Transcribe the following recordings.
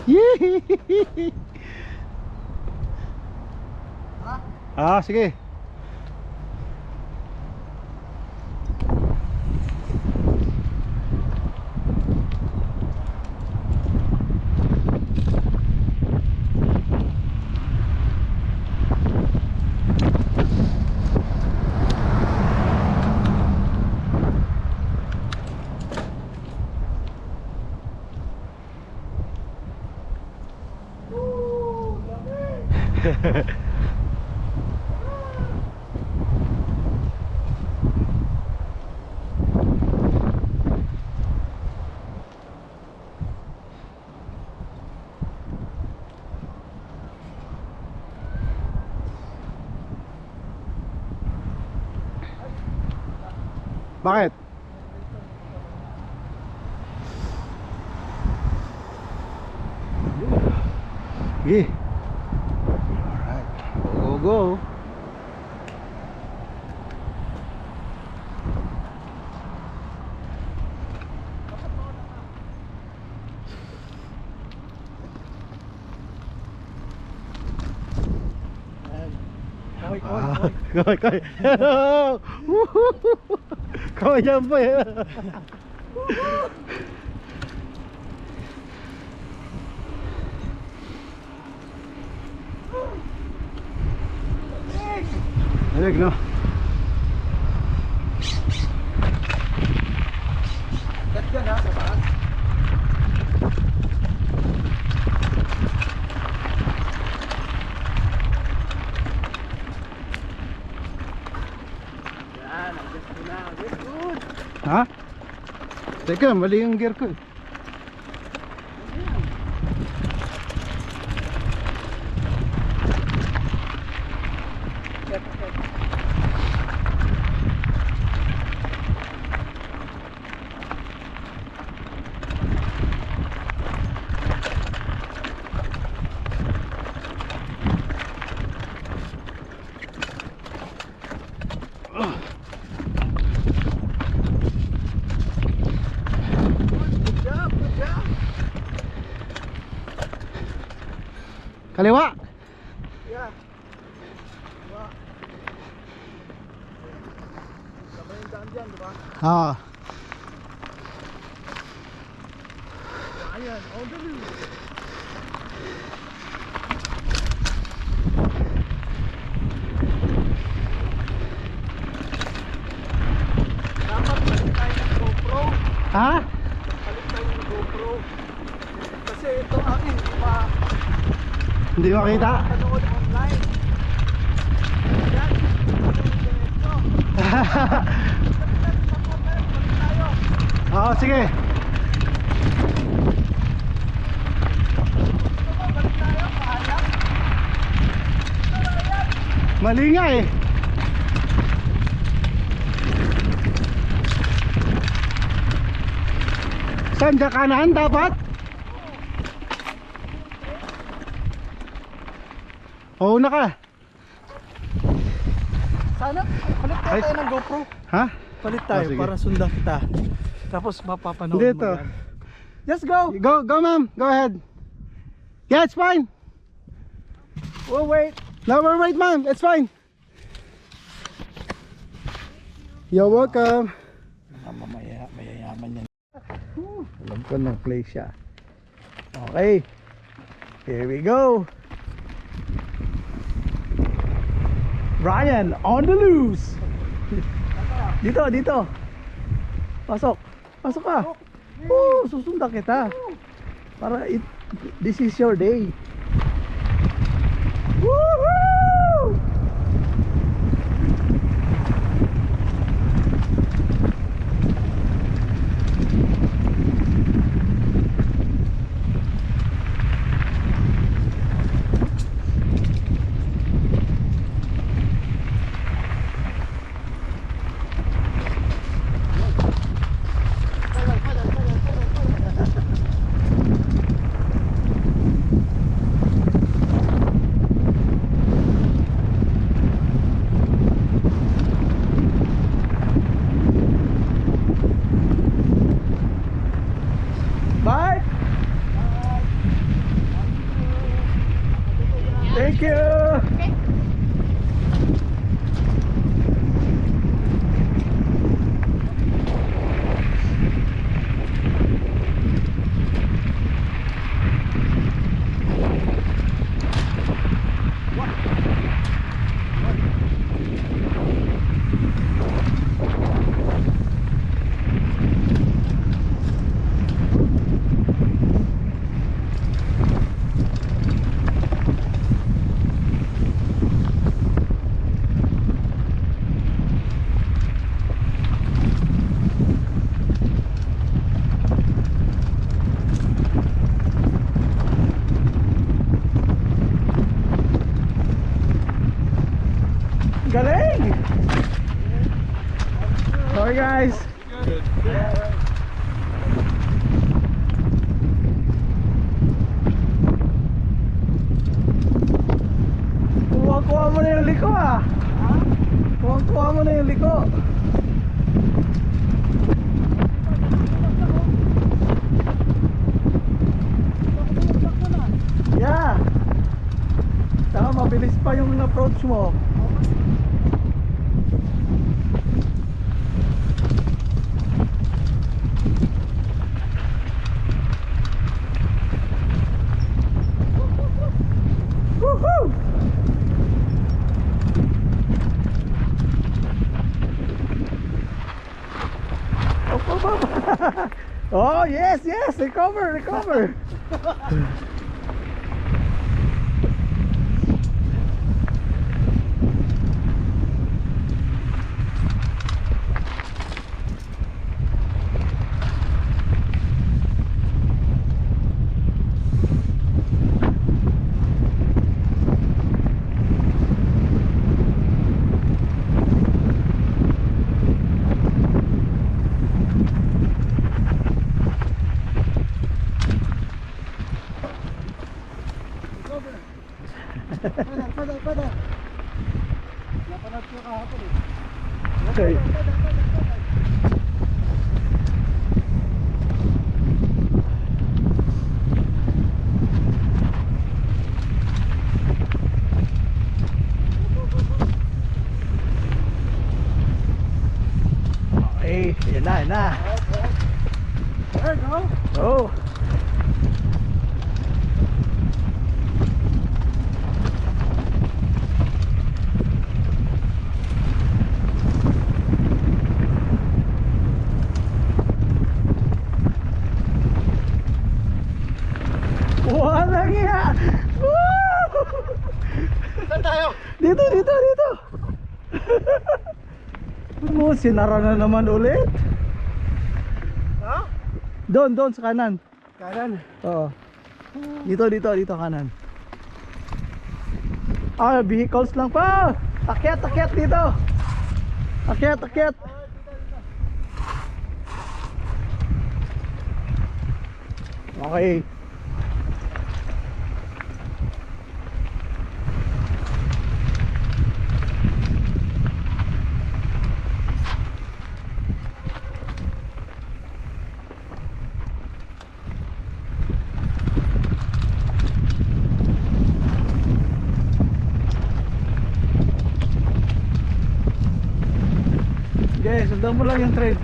Yee! Ah, sige. Bakit? Sige. Alright. Go, go. Kaway, kaway. Hello! Kaway dyan po eh. Alig, no? Kat dyan ha, sa taas. Yan, adjust mo na. That's good. Ha? Teka, mali yung gear ko eh. Kaliwa. Yeah. Diba? Sabay yung daan dyan, diba? Ah. Ayan, on the move. Dapat palit tayo ng GoPro. Ha? Palit tayo ng GoPro. Kasi ito akin, Hindi makita. panood online. Yan, diretso. Oo, sige. Balik tayo, paalam. Mali nga eh. Saan ka kanan dapat? Oo na ka. Sana, palit Ay. tayo ng GoPro. Ha? Palit tayo sige. para sundan kita. Tapos mapapanood mo Dito. yan. Just go! Go, go ma'am. Go ahead. Yeah, it's fine. We'll wait. No, we're right ma'am. It's fine. You're welcome. Mamaya, mayayaman yan. Alam ko nang play siya. Okay. Here we go. Ryan on the loose. Dito, dito. Pasok. Pasok ka. Susundan kita. Para this is your day. Woohoo! Sorry guys. Kuha mo na yung liko ah. Kuha mo na yung liko. Yeah. Saka mabilis pa yung approach mo. Woohoo! Oh yes, yes, recover. Padal. Napanood ko kahapon eh. Okay. Okay, yan na. There you go. Oh. Wala nga. Saan tayo? Dito. Mo sinara na naman ulit. Ha? Doon sa kanan. Kanan. Oo. Dito kanan. Ah, vehicles lang pa. Akyat dito. Akyat. Okay. Okay, sundan mo lang yung trail.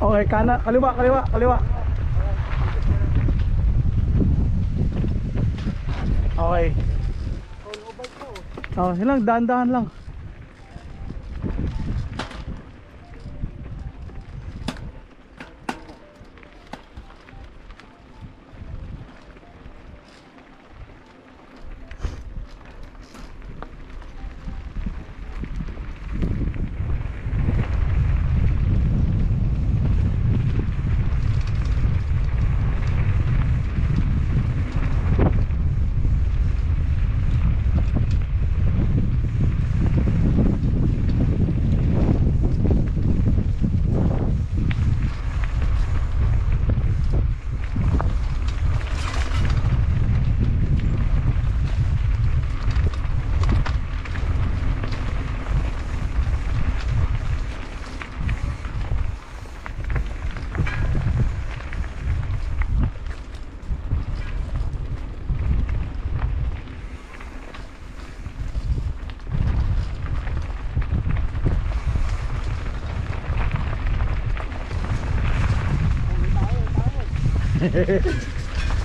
Okay, kanan, kaliwa. Okay. Oh, silang dahan-dahan lang.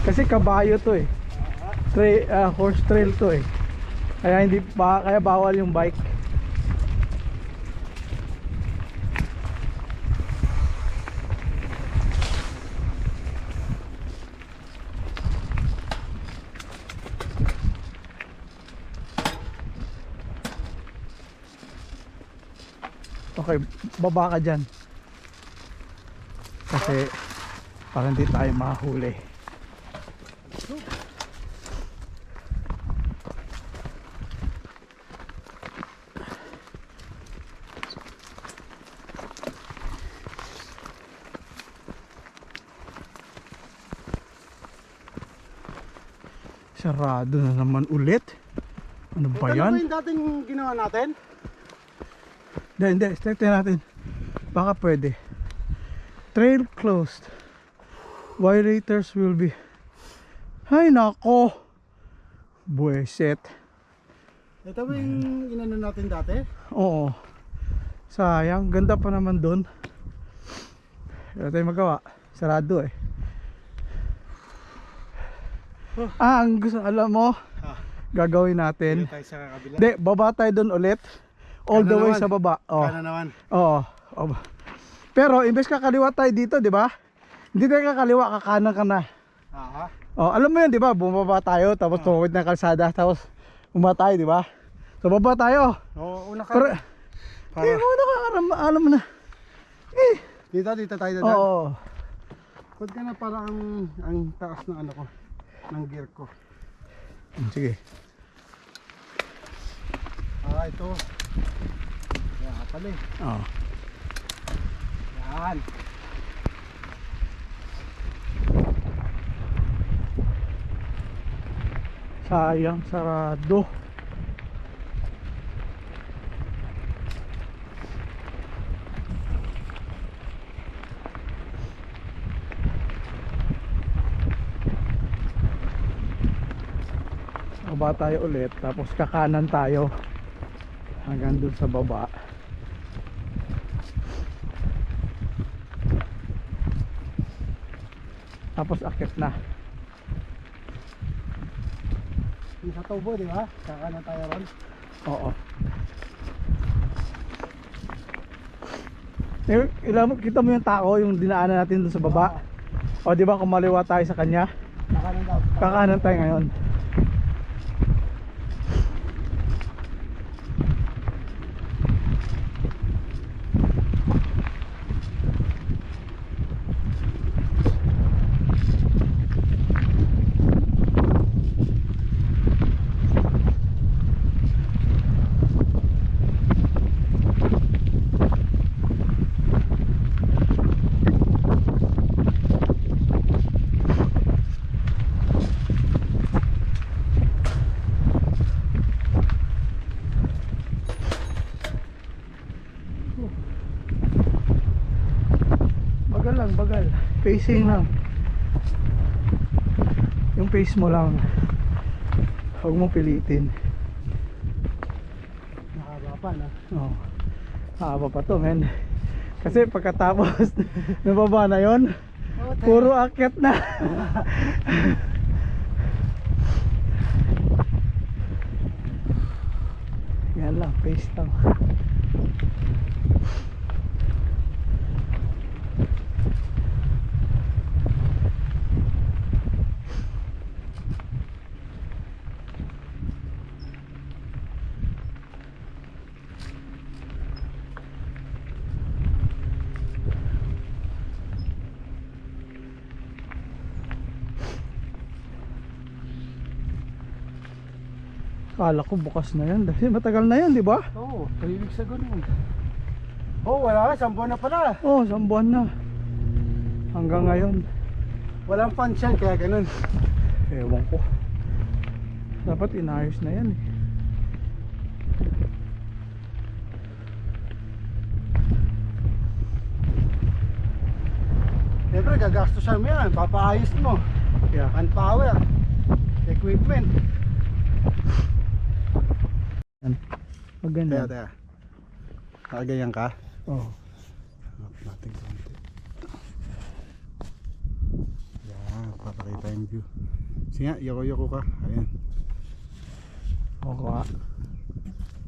Kasi kabayo to eh. Horse trail to eh. Kaya bawal yung bike. Okay, baba ka dyan. Kasi parang hindi tayo mahuli. Sarado na naman ulit. Ano ba Ano ba yan? yung dating ginawa natin? Hindi, start natin. Baka pwede. Trail closed. Violators will be... Ay nako! Bueset. Ito ba yung inano natin dati? Oo. Sayang, ganda pa naman doon. Wala tayong magawa. Sarado eh. Ang gusto, alam mo, gagawin natin. Tayo sa kabila. Hindi, baba tayo doon ulit. All the Kanan way naman. sa baba. Oh. Kana naman. Oo. Pero imbes kakaliwa tayo dito, di ba? Hindi tayo kakaliwa, kakanan ka na. Aha. Oh, alam mo 'yun, di ba? Bumaba tayo, tapos tumawid ng kalsada, tapos bumaba tayo, di ba? So baba tayo. Oo, una ka. Pero Para- una ka, alam mo na. Dito tayo dadaan. Oo. Pag ka na para ang taas ng ano ko, ng gear ko. Sige. Ito. Yan pala eh. Oo. Yan. Sayang, sarado. Baba tayo ulit, tapos kakanan tayo hanggang dun sa baba. Tapos akit na. Yung sa tubo, di ba? Kakanan tayo ron. Oo. Kita mo yung tao, yung dinaanan natin dun sa baba. O di ba kumaliwa tayo sa kanya? Kakanan daw. Kakanan tayo ngayon. Bagal. Pacing lang. Yung pace mo lang. Huwag mong pilitin. Mahaba pa na. Oh. Haba pa to, men. Kasi pagkatapos nababa na yon, puro akyat na. Yan lang, pace lang. Kala ko bukas na yan. Dahil matagal na yan, di ba? Oo, kahilig sa ganun. Oo, wala. 1 buwan na pala. Oo, 1 buwan na. Hanggang ngayon. Walang function kaya ganun. Ewan ko. Dapat inayos na yan eh. Siyempre, gagastusan mo yan. Papaayos mo. Yeah. Manpower. Equipment. Pag ganyan. Teka. Nakagayan ka? Oo. Hanap natin konti. Yan. tayong view. Sige nga, yoko-yoko ka. Ayan. O, kuha.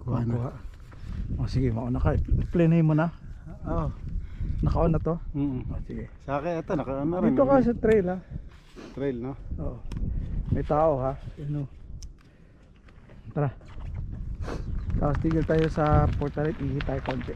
Kuha na. Kuha. O, sige, mauna ka. Play mo na. Oo. Naka-on na to? Mm. O, sige. Sa akin, ito, naka-ano rin. Dito ka sa trail, ha? Trail, no? Oo. May tao, ha? Ano? Tara. Tapos tigil tayo sa portalet. Ihi tayo konti.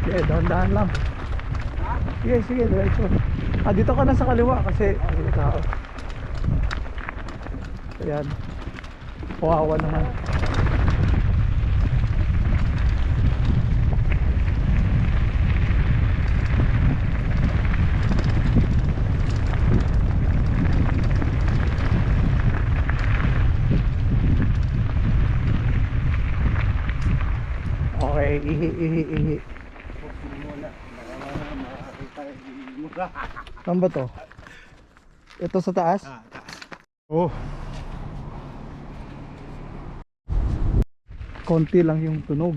Okay, dahan-dahan lang. Sige, sige, diretso. Dito ka na sa kaliwa kasi may tao. Ayan. Kawawa naman. Okay, ihi. Saan ba to? Ito sa taas? Oh. Konti lang yung tunog.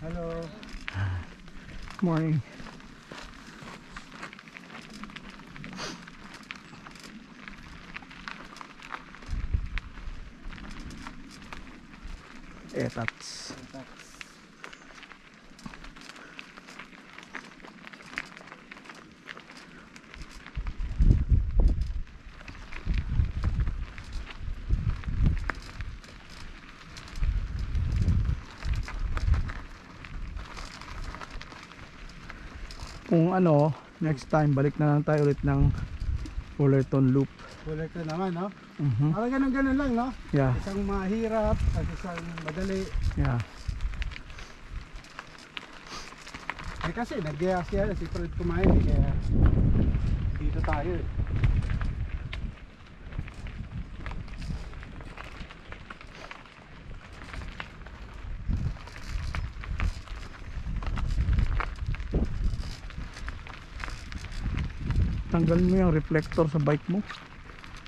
Hello. Morning. Etats. Kung ano, next time balik na lang tayo ulit ng Fullerton Loop. Kulit na naman, no? Mhm. Parang ganun-ganun lang, no? Yeah, Isang mahirap, at isang madali. yeah. Eh kasi, nag-gaya si Fred kumain, eh, kaya dito tayo eh. Tanggalin mo yung reflector sa bike mo.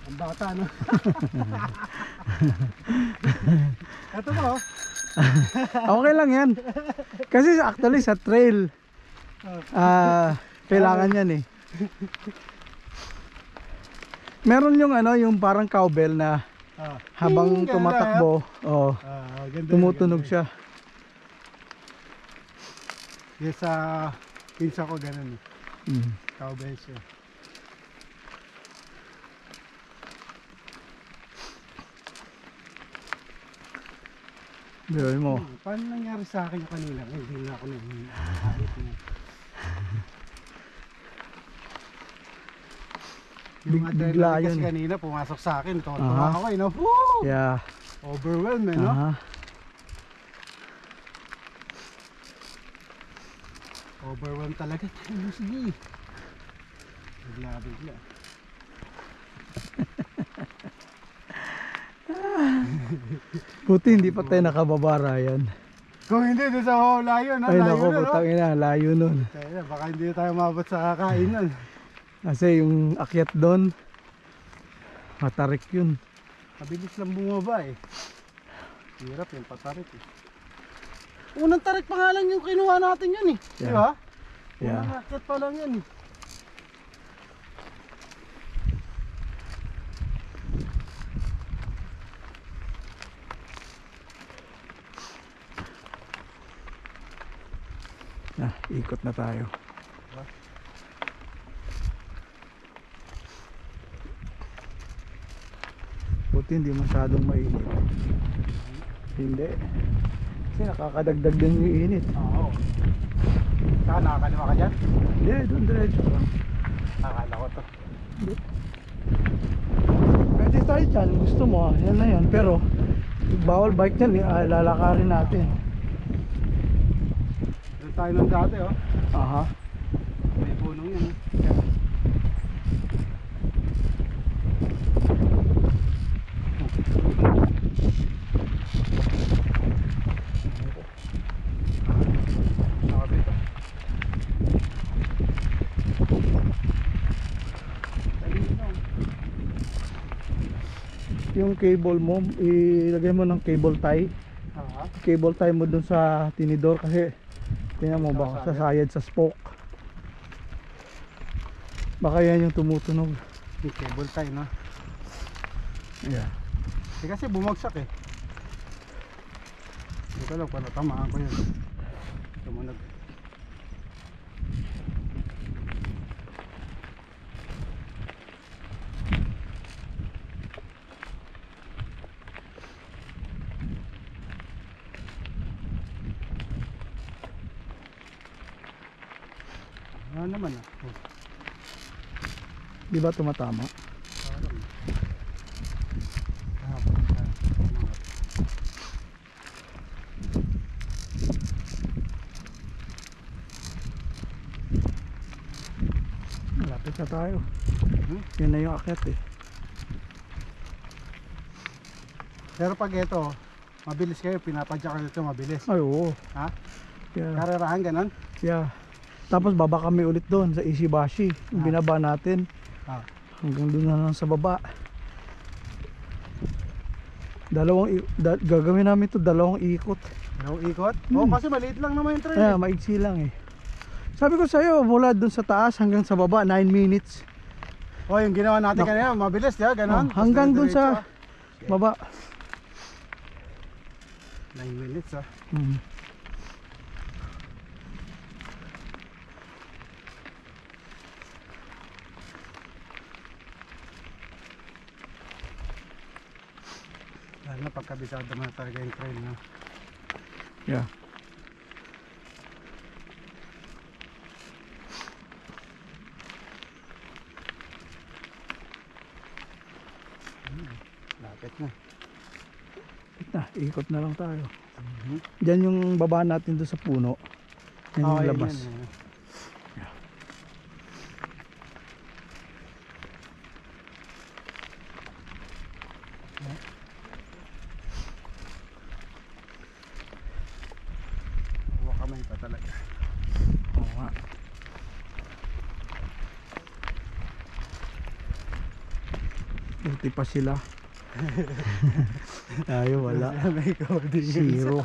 Ang bata, no? Ito ba, oh? Okay lang yan. Kasi actually sa trail, kailangan yan eh. Meron yung ano, yung parang cowbell na habang ganun tumatakbo, oh, Ganda, tumutunog ganda. siya. Yes, sa pinsa ko ganun eh. Mm. Cowbell siya. Biloy mo. Paano nangyari sa akin yung kanina? Eh, hindi na ako na. Yung Bigla adrenaline yun kasi eh. kanina pumasok sa akin. Tuwa Aha. ako eh, no? Woo! Yeah. Overwhelmed eh, no? Aha. Overwhelmed talaga. Ano, sige. Bigla. Buti hindi pa tayo nakababara yan. Kung hindi, doon sa layo, no? Ay Layo nako, na, no? putang ina, layo nun. Kaya, baka hindi tayo mabot sa kakainan. Kasi yung akyat doon, matarik yun. Mabilis lang bumaba eh. Hirap yung patarik eh. Unang tarik pa nga lang yung kinuha natin yun eh. Yeah. Di ba? Yeah. Unang akyat pa lang yan eh. Ikot na tayo. Buti hindi masyadong mainit. Hindi. Kasi nakakadagdag din yung init. Oo. Saka nakakaliwa ka dyan? Hindi, doon diretso lang. Akala ko to. Pwede tayo dyan, gusto mo, yan na yan. Pero Bawal bike yan, lalakarin natin. Doon tayo nung dati oh. Aha. May punong yan. Nakabit ah. Talinaw. Yung cable mo, ilagay mo ng cable tie. Ah, Cable tie mo dun sa tinidor kasi tingnan mo baka sasayad sa spoke. Baka yan yung tumutunog. yung cable tie no. Yeah. Kasi bumagsak eh. Hindi ko alam kung natamaan ko yun. Tumunog. Ano naman ah. Oh, Di ba tumatama? parang. Ah, punta. Malapit na tayo. Hmm? Yun na yung akyat eh. Pero pag ito, mabilis kayo, pinapadyakan ito mabilis. Ay oo. Ha? Yeah. Karerahan ganon? Yeah. Tapos baba kami ulit doon sa Ishibashi. Yung binaba natin. Ah. Hanggang doon na lang sa baba. Gagawin namin to dalawang ikot. Dalawang ikot? Oo, kasi maliit lang naman yung trail. Kaya maigsi lang eh. Sabi ko sa'yo, mula doon sa taas hanggang sa baba 9 minutes. Oh, yung ginawa natin kanina, mabilis, di ba? Ganon. Hanggang doon sa Diretso, baba. 9 minutes ah. Hmm. Lalo na pagkabisado mo na talaga yung trail na. Yeah. Lapit na. Ikot na lang tayo. Diyan yung baba natin doon sa puno. Yan yung yun labas. yan, yan. Huwag kamay pa talaga. Oo nga. Buti pa sila. Tayo wala. May coding. Zero.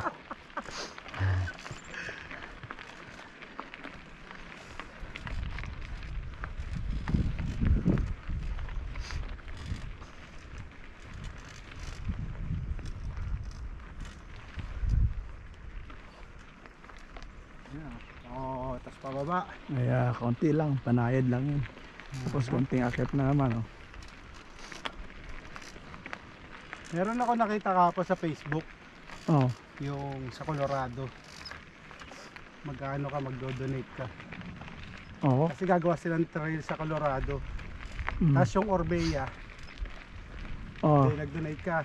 Oo, tapos pababa. Kaya konti lang, panayad lang yun. Tapos konting akyat na naman oh. Meron ako nakita kapon sa Facebook, Oh. yung sa Colorado. Magkano ka, magdo-donate ka. Oo. Kasi gagawa silang trail sa Colorado. Mm. Tapos yung Orbea, Oh. nag-donate ka.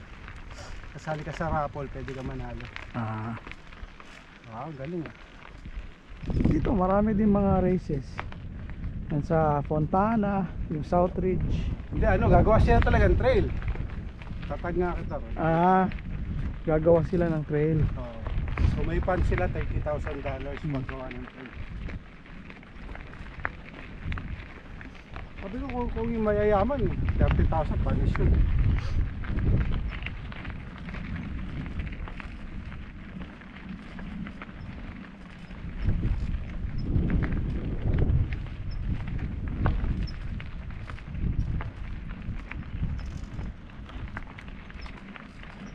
Kasali ka sa raffle, pwede ka manalo. Ah. Wow, galing ah. Dito marami din mga races. Yan sa Fontana, yung Southridge. Hindi, gagawa sila talagang trail. Tatag nga kita. Ah. Gagawa sila ng trail. Oo. So may fund sila, $30,000 paggawa ng trail. Sabi ko kung yung mayayaman, 30,000 panis yun.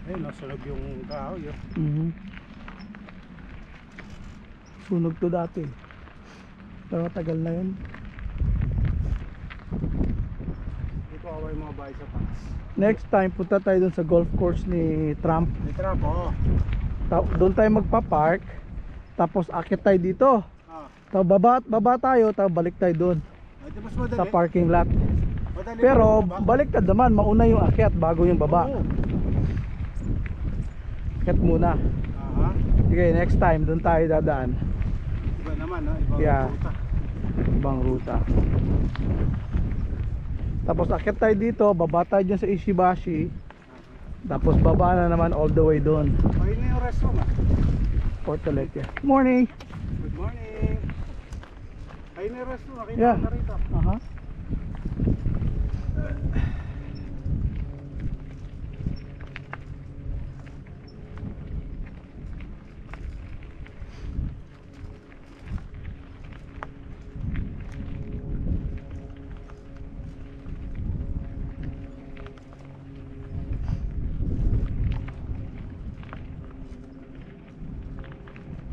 Ayun, nasunog yung kahoy. Oh. Mhm. Sunog to dati. Pero tagal na yun. Dito away mga bahay sa taas. Next time punta tayo dun sa golf course ni Trump. May trap, oo. Doon tayo magpa-park. Tapos akit tayo dito. Ah, Tapos baba tayo, tapos balik tayo doon ito mas madali. sa parking lot. Madali Pero pa ba? baliktad naman, mauna yung akyat bago yung baba. Oo. akit muna. Aha. Sige, next time doon tayo dadaan. Iba naman, no? Ibang Yeah. ruta. Ibang ruta. Tapos akit tayo dito, baba tayo dyan sa Ishibashi. Tapos baba na naman all the way doon. Ayun na yung restaurant, ah. Porto Letya. Morning! Good morning. Ayun na yung restaurant. Nakita Yeah. ko na rito. Aha.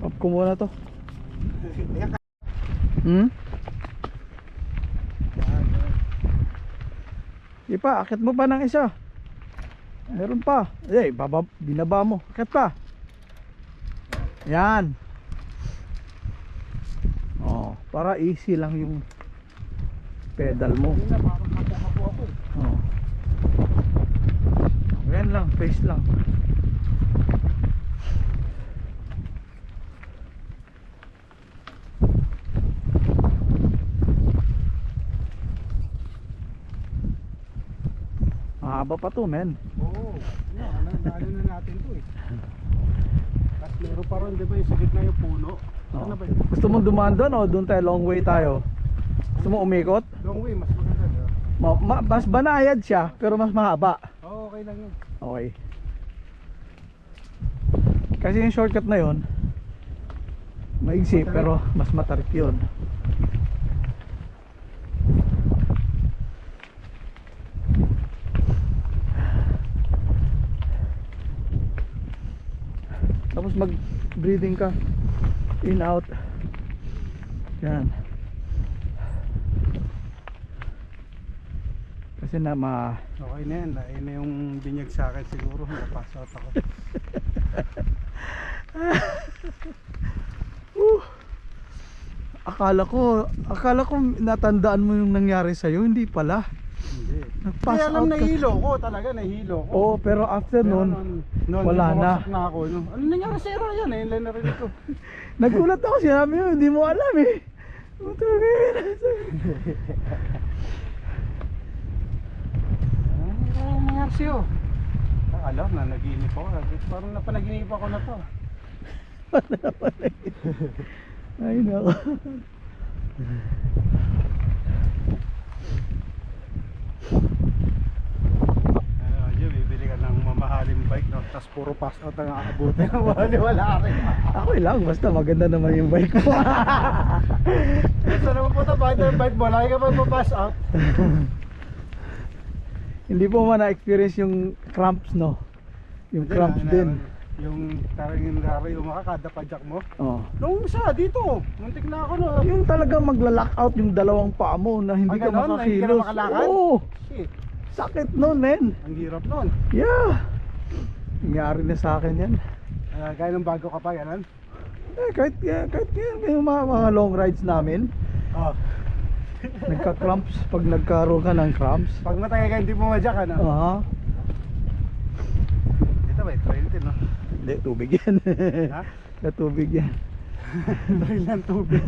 Off ko muna to. Hmm? Ipa, akit mo pa ng isa. Meron pa. Eh, binaba mo. Akit pa. Yan. Oh, para easy lang yung pedal mo. Hindi na, parang kapo-kapo ako. Oh. Yan lang, face lang. Mahaba pa to, men. Oo. Ano na natin to eh. Tapos meron pa ron, di ba yung sa gitna yung puno? Oh. Ano ba yun? Gusto mo dumaan doon o doon tayo long way tayo? Gusto mo umikot? Long way, mas maganda. Di ba? Mas banayad siya pero mas mahaba. Oo, okay lang yun. Okay. Kasi yung shortcut na yon maigsi Matarik. pero mas matarik yun. Tapos mag breathing ka in out. Yan. Kasi na Okay na yan. Ayun na yung binyag sa akin siguro. Napass out ako. akala ko natandaan mo yung nangyari sa iyo, hindi pala. Hindi. Nag-pass Kaya alam, out ka. nahilo ko. Talaga, nahilo ko. Oo, pero after Pero nun, noon, wala na. bumagsak na ako. No? Ano nangyari sa Ryan? Ayun lang narinig ko. nagulat ako, sinabi mo, hindi mo alam eh. Ano nangyari sa'yo? Alam na, nag-iinip ako. Parang napanaginip ako na to. Ay nako. Bibili ka ng mamahaling bike, no? Tapos puro pass out ang aabutin. Wala rin. Ako lang, basta maganda naman yung bike mo. Gusto naman po ito, bakit yung bike mo? Lagi ka pa pass out. Hindi po man na-experience yung cramps, no? Yung cramps din. Yung tarangin rari, yung makakadapadyak mo. Oh. Nung isa, dito. Muntik na ako, no? Yung talaga magla-lock out yung dalawang paa mo na hindi ka ganon? Na hindi ka na makakilos. makalakad? Oo. Shit, Sakit nun, men. ang hirap nun. Yeah. Nangyari na sa akin yan. Gaya ng bago ka pa, ganun? Kahit yung mga long rides namin, Oh. nagka-cramps pag nagkaroon ka ng cramps. Pag matagay ka, hindi mo madyak, ano? Aha. Dito ba, trail din, no? Hindi, tubig yan. Ha? Na tubig yan. Trail ng tubig.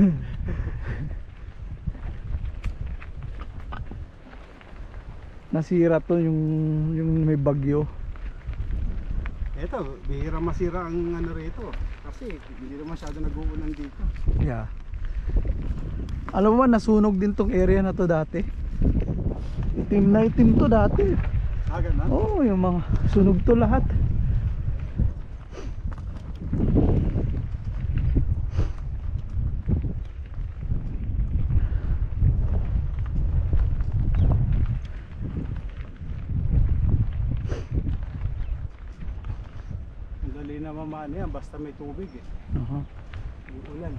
Nasira to yung may bagyo. Ito, bihira masira ang ano rito. Kasi hindi na masyado nag-uulan dito. Yeah. Alam mo ba, nasunog din tong area na to dati. Itim na itim to dati. Ganun? Oo, yung mga sunog to lahat. Dali na mamano yan, basta may tubig eh. Aha. Yung ulan.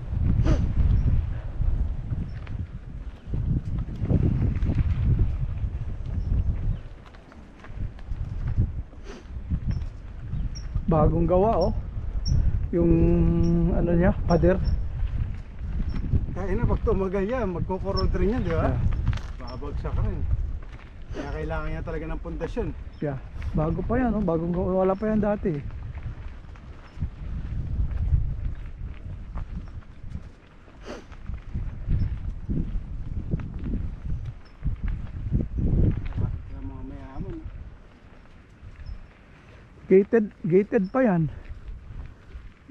Bagong gawa, oh. Yung ano niya, pader. Kaya na, pag tumagal yan, magkukurod rin yan, di ba? Yeah. Babagsak rin. Kaya kailangan niya talaga ng pundasyon. Yeah. Bago pa yan, oh. Bagong gawa, wala pa yan dati. Gated pa yan.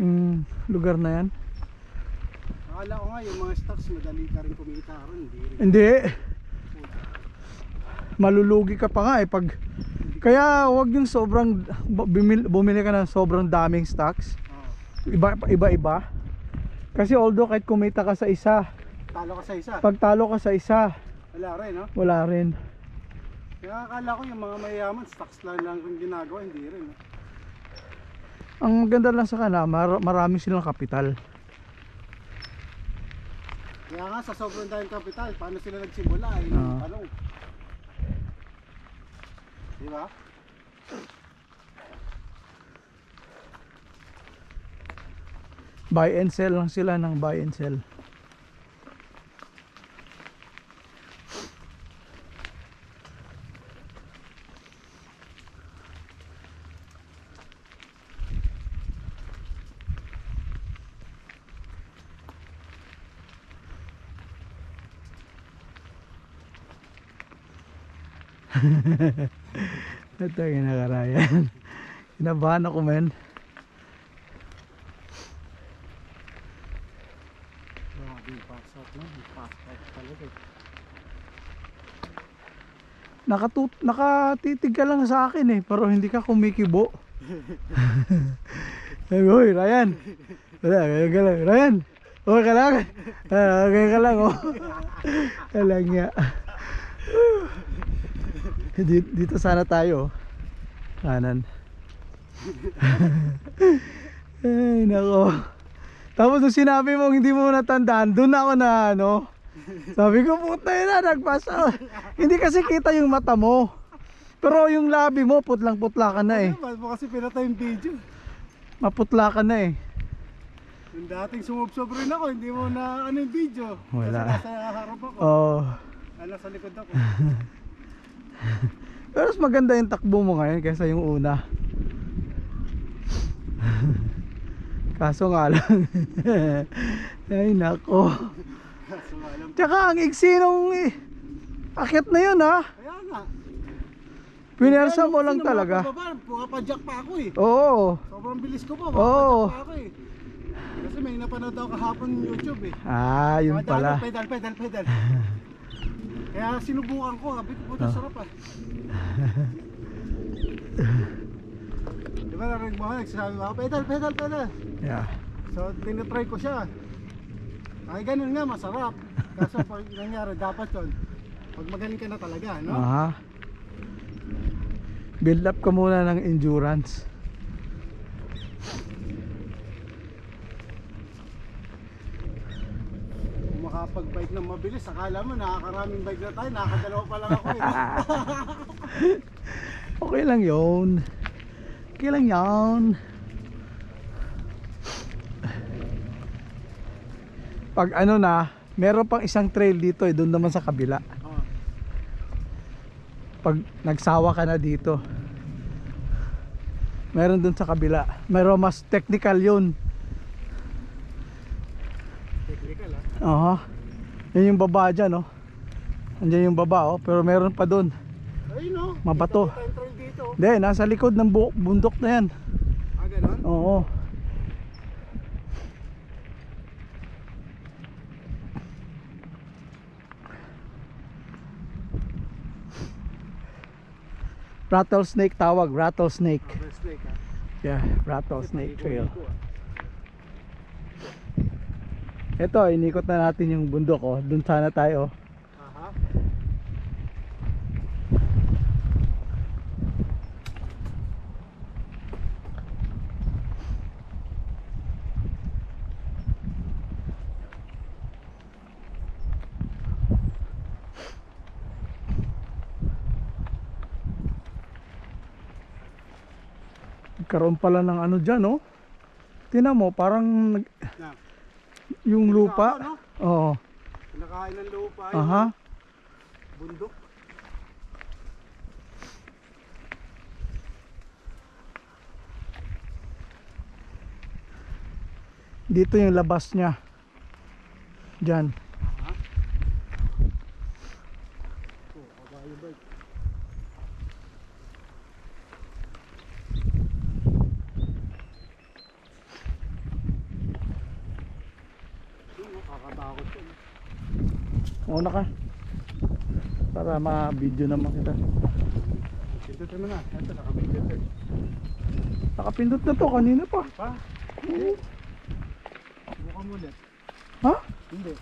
Yung lugar na yan. Akala ko nga yung mga stocks madali ka rin kumita ron. Hindi rin. Hindi. Malulugi ka pa nga eh pag. Kaya wag yung sobrang bumili ka ng sobrang daming stocks. Iba-iba. Kasi although kahit kumita ka sa isa, Talo ka sa isa. pag talo ka sa isa, Wala rin, no? wala rin. Kaya akala ko yung mga mayayaman, stocks lang yung ginagawa, hindi rin. No? Ang maganda lang sa kanila, marami silang kapital. Kaya nga sa sobrang daming kapital, paano sila nagsimula? Yun ang tanong. Di ba? Buy and sell lang sila ng buy and sell. Ito yung nakarayan. Kinabahan ako, men. Grabe yung pass-out, no? Yung pass-out talaga. Nakatitig ka lang sa akin eh, pero hindi ka kumikibo. Hoy, Ryan. Wala, kaya ka lang. Ryan. Okay ka lang. Okay ka lang, oh. Alang nga. Dito sana tayo. Kanan. Ay, nako. Tapos nung sinabi mo hindi mo natandaan, doon ako na ano. Sabi ko, puta yun na, nagpasa. Hindi kasi kita yung mata mo. Pero yung labi mo, putlang-putla ka na eh. Bakit mo kasi pinatay yung video? Maputla ka na eh. Yung dating sumubsob rin ako, hindi mo na ano yung video. Wala. Kasi nasa harap ako. Oh. Nasa likod ako. Pero mas maganda yung takbo mo ngayon kaysa yung una. Kaso nga lang. Ay nako. So, alam ko. Tsaka ang iksi nung akyat na yun ha. Kaya nga. Pinersa mo lang talaga. Pukapadyak pa ako eh. Oo. Sobrang bilis ko po. Oo. Pukapadyak pa ako eh. Kasi may napanood ako kahapon ng YouTube eh. Ah, yun pala. Pedal. Kaya sinubukan ko, sabi ko, puta sarap ah. Diba narinig mo, nagsasabi mo, pedal. Yeah. So, tinatry ko siya. Ay, ganun nga, masarap. Kaso, pag nangyari, dapat yun. Pag magaling ka na talaga, no? Aha. Build up ka muna ng endurance. Kung makapag-bike ng mabilis, akala mo, nakakaraming bike na tayo, nakakadalawa pa lang ako eh. Okay lang yun. Okay lang yan. Pag ano na, meron pang isang trail dito eh, doon naman sa kabila. Oh. Pag nagsawa ka na dito, meron doon sa kabila. Meron mas technical yun. Technical ah. Aha. Yan yung baba dyan, oh. Andiyan yung baba, oh. Pero meron pa doon. Ay no, Mabato. kita yung trail dito. Hindi, nasa likod ng bundok na yan. Ah, ganon? Oo. Rattlesnake tawag, rattlesnake. Snake ah. Yeah, rattlesnake trail. Paliko-liko, ah. Ito, inikot na natin yung bundok, oh. Doon sana tayo. Aha. Nagkaroon pala ng ano dyan, oh. Tingnan mo, parang Na. yung lupa. Ano? Oo. Nakain ng lupa yung Aha. bundok. Dito yung labas niya. Diyan. Aha. Oh, kabayo bike. takot yun. Una ka. Para ma-video naman kita. Pindutin mo na. Ito, nakapindot. Nakapindot na to kanina pa. Pa? Oo. Subukan mo ulit. Ha? Hindi.